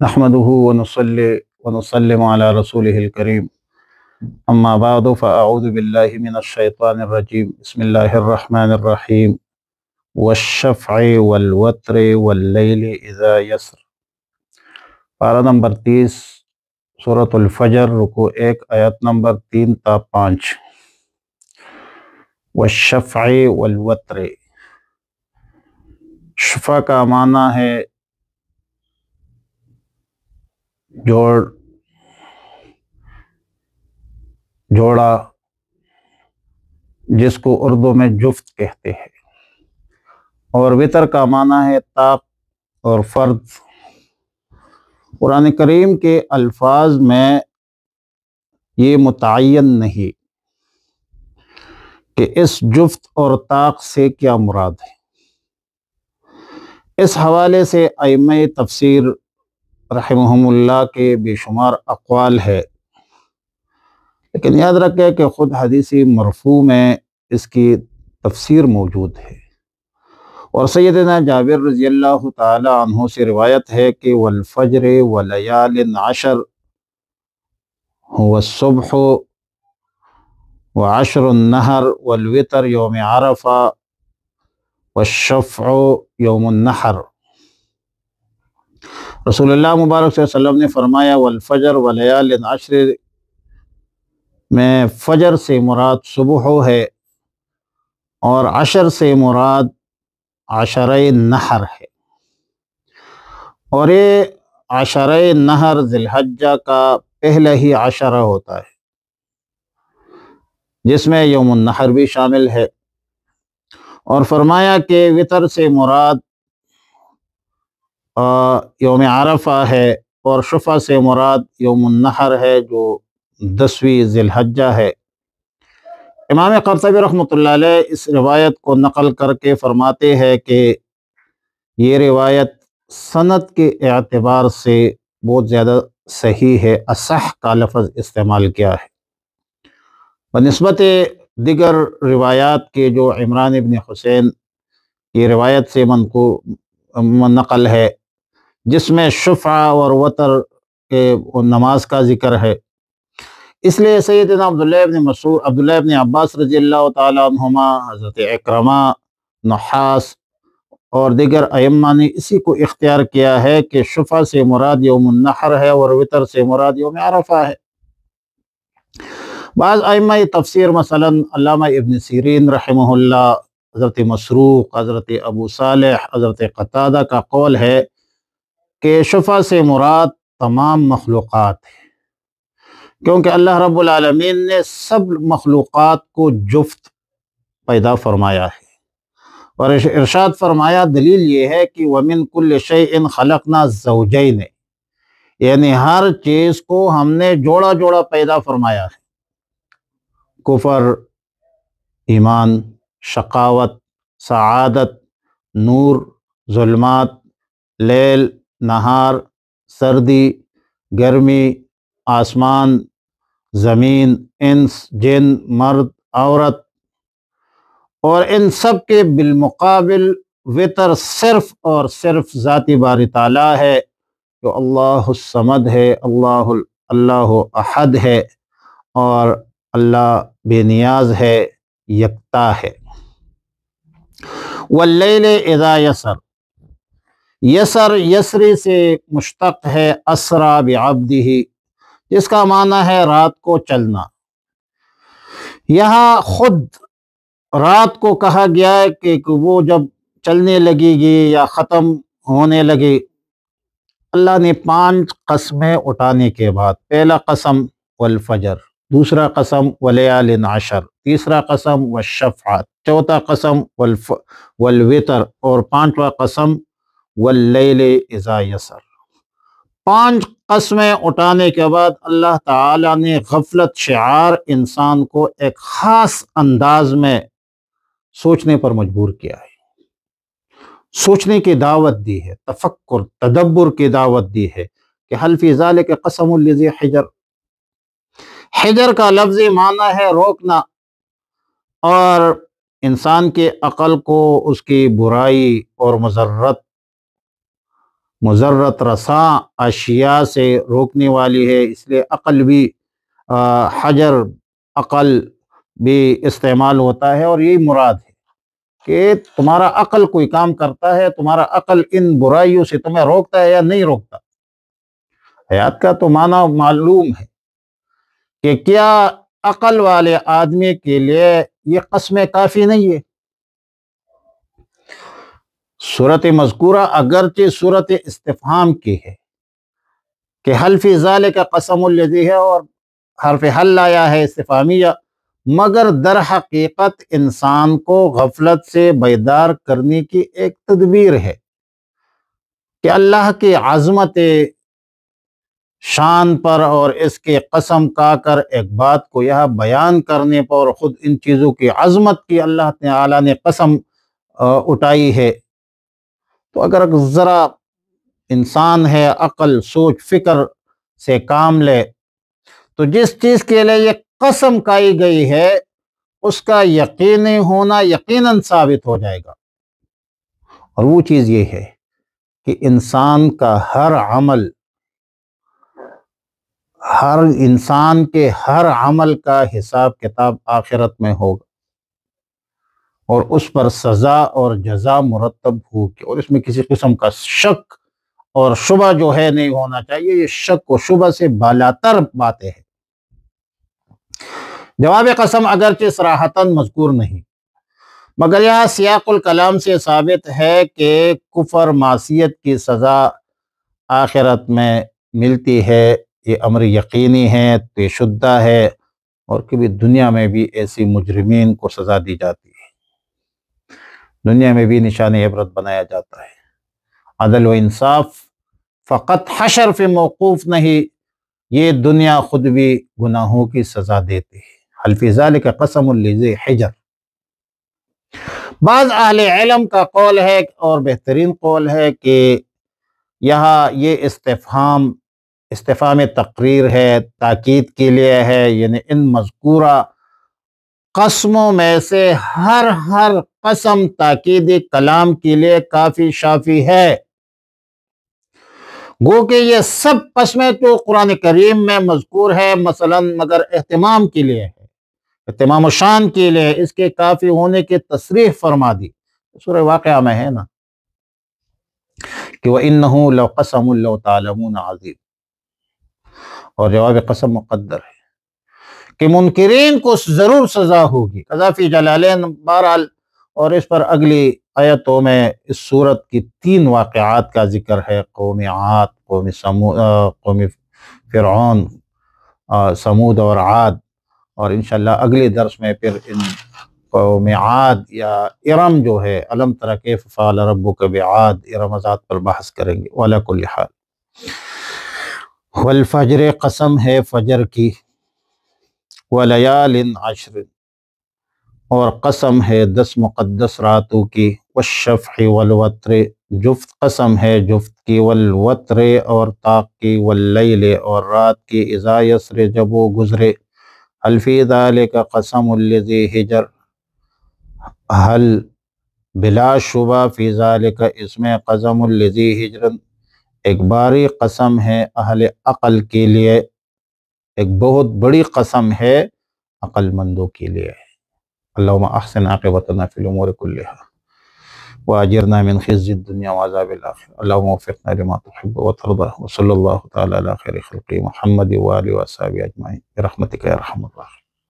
نحمده ونصلي ونسلم على رسوله الكريم اما بعد فاعوذ بالله من الشيطان الرجيم بسم الله الرحمن الرحيم والشفع والوتر واللیل اذا یسر۔ پارہ نمبر 30 سورۃ الفجر، رکوع 1 آیت نمبر 3 تا 5۔ والشفع والوتر، شفع کا معنی ہے جوڑا، جس کو اردو میں جفت کہتے ہیں، اور وطر کا معنی ہے طاق اور فرد۔ قرآن کریم کے الفاظ میں یہ متعین نہیں کہ اس جفت اور طاق سے کیا مراد ہے۔ اس حوالے سے ائمہ تفسیر رحمہم اللہ کے بے شمار اقوال ہے، لیکن یاد رکھیں کہ خود حدیث مرفوع میں اس کی تفسیر موجود ہے، اور سیدنا جابر رضی اللہ تعالی عنہ سے روایت ہے کہ والفجر ولیال عشر هو الصبح وعشر النہر والوتر یوم عرفہ والشفع یوم النحر۔ رسول اللہ مبارک صلی اللہ علیہ وسلم نے فرمایا والفجر ولیال عشر میں فجر سے مراد صبح ہے، اور عشر سے مراد عشرہ نحر ہے، اور یہ عشرہ نحر ذی الحجہ کا پہلا ہی عشرہ ہوتا ہے، جس میں یوم النحر بھی شامل ہے۔ اور فرمایا کہ وطر سے مراد یوم عرفہ ہے، اور شفع سے مراد یوم النحر ہے جو 10ویں ذی الحجہ ہے۔ امام قرطبی رحمۃ اللہ علیہ اس روایت کو نقل کر کے فرماتے ہیں کہ یہ روایت سند کے اعتبار سے بہت زیادہ صحیح ہے، اصح کا لفظ استعمال کیا ہے بنسبت دیگر روایات کے جو عمران ابن حسین کی روایت سے نقل ہے، جس میں شفع اور وتر کے نماز کا ذکر ہے۔ اس لیے سیدنا عبداللہ ابن عباس رضی اللہ تعالی عنہما، حضرت اکرمہ، نحاس اور دیگر ائمہ نے اسی کو اختیار کیا ہے کہ شفع سے مراد یوم النحر ہے اور وتر سے مراد یوم عرفہ ہے۔ بعض ائمہ تفسیر مثلا علامہ ابن سیرین رحمہ اللہ، حضرت مسروق، حضرت ابو صالح، حضرت قتادہ کا قول ہے کہ شفع سے مراد تمام مخلوقات ہے، کیونکہ اللہ رب العالمین نے سب مخلوقات کو جفت پیدا فرمایا ہے، اور ارشاد فرمایا دلیل یہ ہے کہ وَمِن كُلِّ شَيْءٍ خَلَقْنَا زَوْجَيْنِ، یعنی ہر چیز کو ہم نے جوڑا جوڑا پیدا فرمایا ہے۔ کفر، ایمان، شقاوت، سعادت، نور، ظلمات، لیل، نہار، سردی، گرمی، آسمان، زمین، انس، جن، مرد، عورت، اور ان سب کے بالمقابل وطر صرف اور صرف ذاتی باری تعالیٰ ہے، جو اللہ الصمد ہے، اللہ احد ہے، اور اللہ بے نیاز ہے، یکتا ہے۔ واللیل اذا یسر، یسر یسری سے مشتق ہے اسرا بعبدہ، جس کا معنی ہے رات کو چلنا۔ یہاں خود رات کو کہا گیا ہے کہ وہ جب چلنے لگے گی یا ختم ہونے لگے، اللہ نے 5 قسمیں اٹھانے کے بعد، پہلا قسم والفجر، دوسرا قسم ولیال عشر، تیسرا قسم والشفع، چوتھا قسم والوتر، اور 5واں قسم واللیل اذا یسر۔ 5 قسمیں اٹھانے کے بعد اللہ تعالیٰ نے غفلت شعار انسان کو ایک خاص انداز میں سوچنے پر مجبور کیا ہے، سوچنے کی دعوت دی ہے، تفکر، تدبر کی دعوت دی ہے کہ حل فی ذالک قسم لذی حجر۔ حجر کا لفظی معنی ہے روکنا، اور انسان کے عقل کو اس کی برائی اور مضرت مضرت رساں اشیاء سے روکنے والی ہے، اس لیے عقل بھی حجر عقل بھی استعمال ہوتا ہے، اور یہی مراد ہے کہ تمہارا عقل کوئی کام کرتا ہے، تمہارا عقل ان برائیوں سے تمہیں روکتا ہے یا نہیں روکتا۔ حیات کا تو معنی معلوم ہے کہ کیا عقل والے آدمی کے لیے یہ قسمیں کافی نہیں ہے؟ صورت مذکورہ اگرچہ صورت استفہام کی ہے کہ حل فی ذالک قسم الذی ہے اور حرف حل لایا ہے استفہامیہ، مگر در حقیقت انسان کو غفلت سے بیدار کرنے کی ایک تدبیر ہے کہ اللہ کی عظمت شان پر اور اس کے قسم کا کر ایک بات کو یہاں بیان کرنے پر، اور خود ان چیزوں کی عظمت کی اللہ تعالیٰ نے قسم اٹھائی ہے، تو اگر ذرا انسان ہے عقل سوچ فکر سے کام لے تو جس چیز کے لیے یہ قسم کھائی گئی ہے اس کا یقینی ہونا یقیناً ثابت ہو جائے گا، اور وہ چیز یہ ہے کہ انسان کا ہر انسان کے ہر عمل کا حساب کتاب آخرت میں ہوگا، اور اس پر سزا اور جزا مرتب ہوگی، اور اس میں کسی قسم کا شک اور شبہ جو ہے نہیں ہونا چاہیے۔ یہ شک و شبہ سے بالاتر باتیں ہیں۔ جواب قسم اگرچہ صراحتاً مذکور نہیں، مگر یہاں سیاق الکلام سے ثابت ہے کہ کفر معصیت کی سزا آخرت میں ملتی ہے، یہ امر یقینی ہے، طے شدہ ہے، اور کبھی دنیا میں بھی ایسی مجرمین کو سزا دی جاتی ہے، دنیا میں بھی نشان عبرت بنایا جاتا ہے۔ عدل و انصاف فقط حشر پہ موقوف نہیں، یہ دنیا خود بھی گناہوں کی سزا دیتی ہے۔ حل فی ذالک قسم لذی حجر۔ بعض اہل علم کا قول ہے اور بہترین قول ہے کہ یہاں یہ استفہام تقریر ہے، تاکید کے لیے ہے، یعنی ان مذکورہ قسموں میں سے ہر قسم تاکیدی کلام کے لیے کافی شافی ہے، گو کہ یہ سب قسمیں تو قرآن کریم میں مذکور ہے مثلا، مگر اہتمام کے لیے ہے، اہتمام و شان کے لیے اس کے کافی ہونے کی تصریح فرما دی۔ سورہ واقعہ میں ہے نا کہ وَإِنَّهُ لَقَسَمٌ لَوْ تَعْلَمُونَ عَظِيمٌ، اور جواب قسم مقدر ہے کہ منکرین کو ضرور سزا ہوگی۔ قذافی جلالین بہرحال، اور اس پر اگلی آیتوں میں اس صورت کی 3 واقعات کا ذکر ہے، قوم عاد، قوم فرعون، سمود اور عاد، اور انشاءاللہ اگلے درس میں پھر ان قوم عاد یا ارم جو ہے، الم تر کیف فعل ربک بعاد، ارم ذات پر بحث کریں گے۔ وعلی کل حال، والفجر قسم ہے فجر کی، ولیال عشر اور قسم ہے 10 مقدس راتوں کی، والشفع والوتر جفت قسم ہے جفت کی، والوتر اور طاق کی، واللیل اور رات کی، اذا یسر جب وہ گزرے، حل فی ذالک قسم الذی حجر، حل بلا شبہ فی ذالک اس میں قسم الذی حجر ایک باری قسم ہے اہل عقل کے لیے، ایک بہت بڑی قسم ہے عقل مندوں کے لیے۔ اللہم احسن عاقبتنا فی الامور کلہا واجرنا من خزی الدنیا وعذاب الآخرہ، اللہم وفقنا لما تحب وترضى، وصلی اللہ تعالی علی خیر خلق محمد وآلہ وصحبہ اجمعین برحمتک یا ارحم الراحمین۔